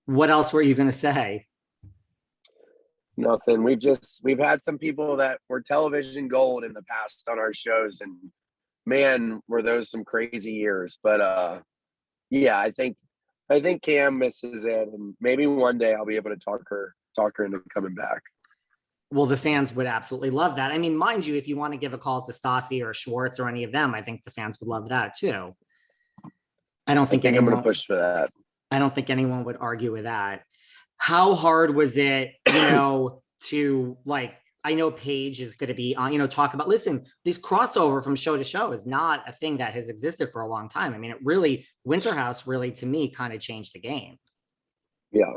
What else were you going to say? Nothing. We've had some people that were television gold in the past on our shows, and man, were those some crazy years. But yeah, I think Cam misses it, and maybe one day I'll be able to talk her into coming back. Well, the fans would absolutely love that. I mean, mind you, if you want to give a call to Stassi or Schwartz or any of them, I think the fans would love that too. I don't I think think I'm going to anyone push for that. I don't think anyone would argue with that. How hard was it, to like, I know Paige is going to be on, talk about, listen, this crossover from show to show is not a thing that has existed for a long time. I mean, it really, Winter House really, to me, kind of changed the game. Yeah.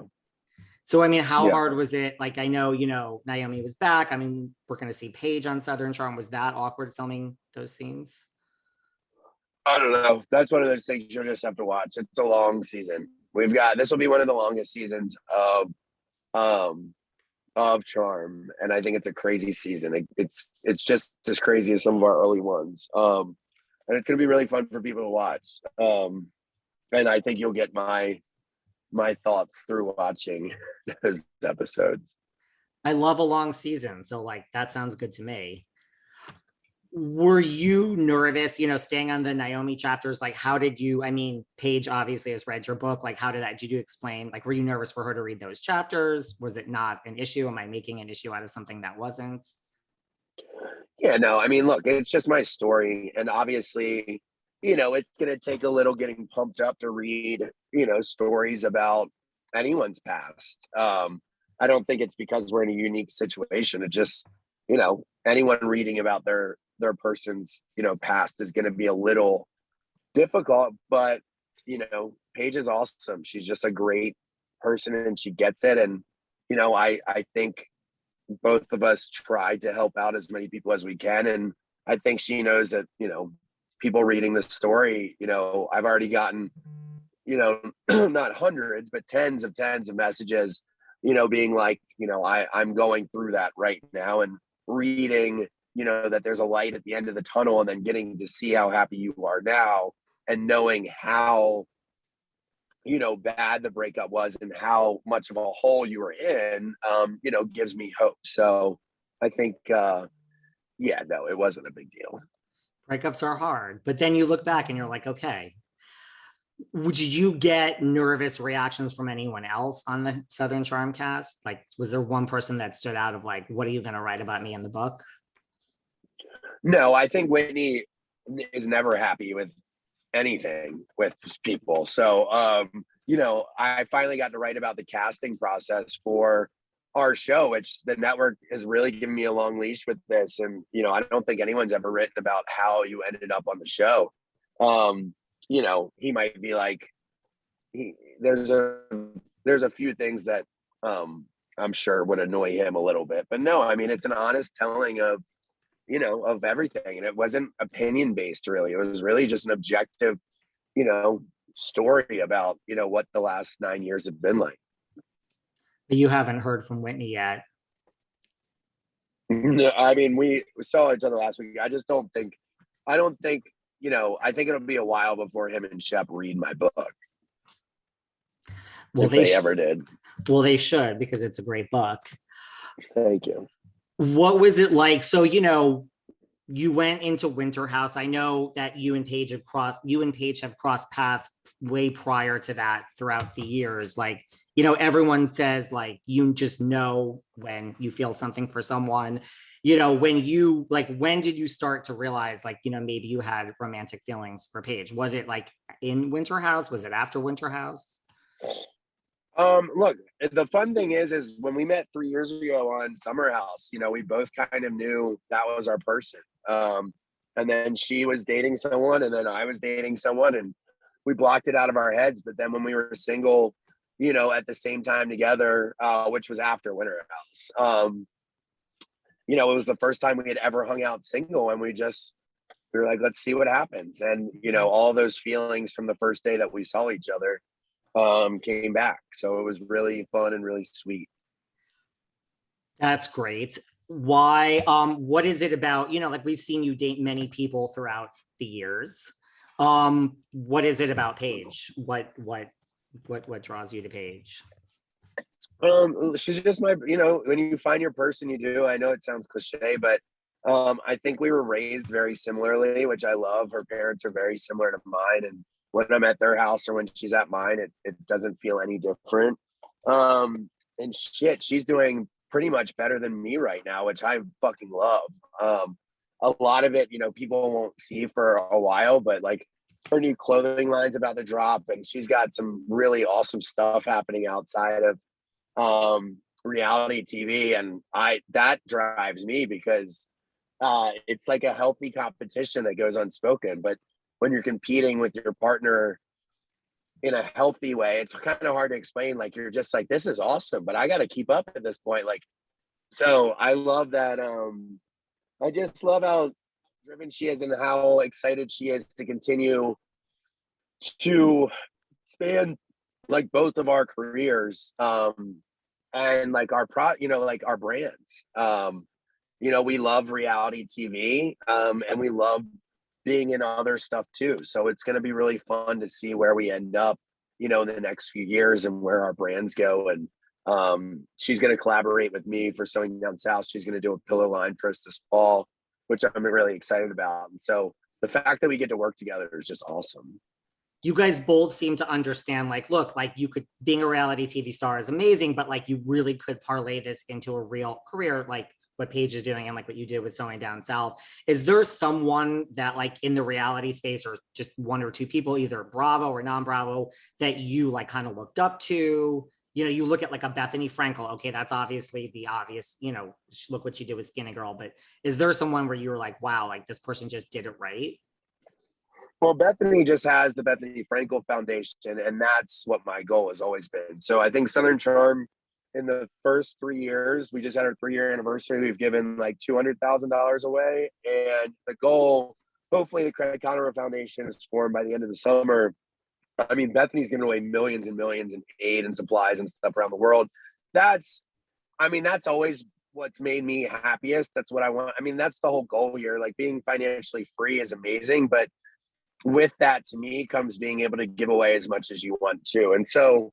So, I mean, how Yeah. hard was it? Like, I know, Naomie was back. I mean, we're going to see Paige on Southern Charm. Was that awkward filming those scenes? I don't know. That's one of those things you'll just have to watch. It's a long season. This will be one of the longest seasons um of Charm, and I think it's a crazy season. It's just as crazy as some of our early ones. And it's gonna be really fun for people to watch. And I think you'll get my thoughts through watching those episodes. I love a long season. So, like, that sounds good to me. Were you nervous, staying on the Naomie chapters? Like, how did you, I mean, Paige obviously has read your book. Like, did you explain, like, were you nervous for her to read those chapters? Was it not an issue? Am I making an issue out of something that wasn't? Yeah, no, I mean, look, it's just my story. And obviously, it's going to take a little getting pumped up to read, stories about anyone's past. I don't think it's because we're in a unique situation. It just, anyone reading about their person's, past is going to be a little difficult. But, Paige is awesome. She's just a great person and she gets it. And, I think both of us try to help out as many people as we can. And I think she knows that, people reading the story, I've already gotten, not hundreds, but tens of messages, being like, I'm going through that right now, and reading, that there's a light at the end of the tunnel, and then getting to see how happy you are now, and knowing how, bad the breakup was and how much of a hole you were in, gives me hope. So I think, yeah, no, it wasn't a big deal. Breakups are hard, but then you look back and you're like, okay. Did you get nervous reactions from anyone else on the Southern Charm cast? Like, was there one person that stood out of like, what are you going to write about me in the book? No, I think Whitney is never happy with anything with people. So, I finally got to write about the casting process for our show, which the network has really given me a long leash with this. And, I don't think anyone's ever written about how you ended up on the show. He might be like, there's a few things that I'm sure would annoy him a little bit, but no, I mean, it's an honest telling of, of everything. And it wasn't opinion based, really. It was really just an objective, story about, what the last 9 years have been like. You haven't heard from Whitney yet. No, I mean, we saw each other last week. I don't think, I think it'll be a while before him and Shep read my book. Well, if they ever did. Well, they should, because it's a great book. Thank you. What was it like? So, you went into Winter House. I know that you and Paige have crossed paths way prior to that throughout the years. Like, everyone says like, you just know when you feel something for someone, when did you start to realize like, maybe you had romantic feelings for Paige? Was it like in Winter House? Was it after Winter House? Look, the fun thing is when we met 3 years ago on Summer House, we both kind of knew that was our person. And then she was dating someone, and then I was dating someone, and we blocked it out of our heads. But then when we were single, at the same time together, which was after Winter House, it was the first time we had ever hung out single, and we were like, let's see what happens. And, all those feelings from the first day that we saw each other came back. So it was really fun and really sweet. That's great. Why, what is it about, like we've seen you date many people throughout the years. What is it about Paige? What draws you to Paige? She's just my, when you find your person, you do. I know it sounds cliche, but I think we were raised very similarly, which I love. Her parents are very similar to mine, and when I'm at their house or when she's at mine, it doesn't feel any different. And shit, she's doing pretty much better than me right now, which I fucking love. A lot of it, people won't see for a while, but like her new clothing line's about to drop, and she's got some really awesome stuff happening outside of reality TV, and that drives me because it's like a healthy competition that goes unspoken. But when you're competing with your partner in a healthy way, it's kind of hard to explain. Like, you're just like, this is awesome, but I got to keep up at this point. Like, so I love that. I just love how driven she is and how excited she is to continue to span like both of our careers, and like like our brands. We love reality TV, and we love being in other stuff too. So it's going to be really fun to see where we end up, in the next few years and where our brands go. And she's going to collaborate with me for Sewing Down South. She's going to do a pillow line for us this fall, which I'm really excited about. And so the fact that we get to work together is just awesome. You guys both seem to understand, like, look, like you could, being a reality TV star is amazing, but like you really could parlay this into a real career, like what Paige is doing and like what you did with Sewing Down South. Is there someone that like in the reality space, or just one or two people, either Bravo or non-Bravo, that you like kind of looked up to? You look at like a Bethany Frankel. Okay, that's obviously the obvious, look what she did with Skinny Girl. But is there someone where you were like, wow, like this person just did it right? Well, Bethany just has the Bethany Frankel Foundation, and that's what my goal has always been. So I think Southern Charm, in the first 3 years, we just had our 3-year anniversary. We've given like $200,000 away, and the goal, hopefully, the Conover Foundation is formed by the end of the summer. I mean, Bethany's giving away millions and millions in aid and supplies and stuff around the world. That's always what's made me happiest. That's what I want. I mean, that's the whole goal here. Like, being financially free is amazing, but with that, to me, comes being able to give away as much as you want to. And so,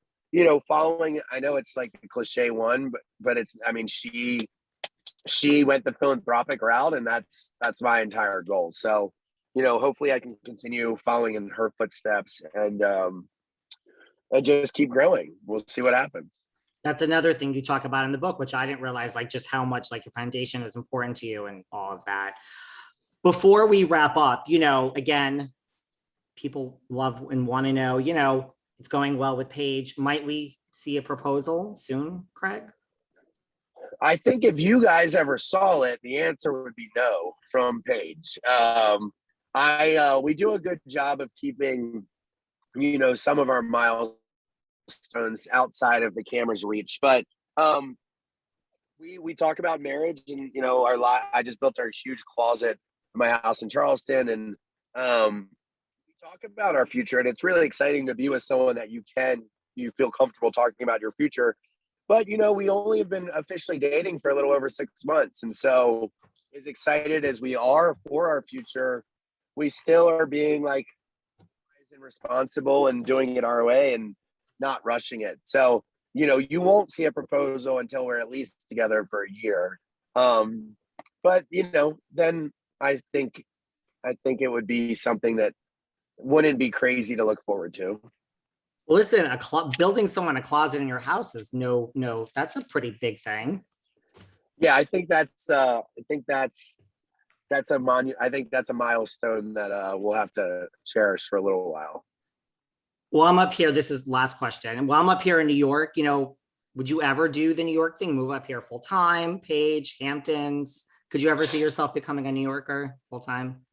following, I know it's like a cliche one, but it's, I mean, she went the philanthropic route, and that's my entire goal. So, hopefully I can continue following in her footsteps and just keep growing. We'll see what happens. That's another thing you talk about in the book, which I didn't realize, like just how much like your foundation is important to you and all of that. Before we wrap up, again, people love and want to know, it's going well with Paige. Might we see a proposal soon, Craig? I think if you guys ever saw it, the answer would be no from Paige. We do a good job of keeping, some of our milestones outside of the camera's reach, but we talk about marriage, and I just built our huge closet in my house in Charleston, and talk about our future, and it's really exciting to be with someone that you feel comfortable talking about your future. But we only have been officially dating for a little over 6 months, and so as excited as we are for our future, we still are being like wise and responsible and doing it our way and not rushing it. So you won't see a proposal until we're at least together for a year. But then I think it would be something that wouldn't be crazy to look forward to. Listen, building someone a closet in your house is no, that's a pretty big thing. Yeah, I think that's a milestone that we'll have to cherish for a little while. Well, I'm up here. This is last question. While I'm up here in New York, would you ever do the New York thing? Move up here full time, Paige, Hamptons? Could you ever see yourself becoming a New Yorker full time?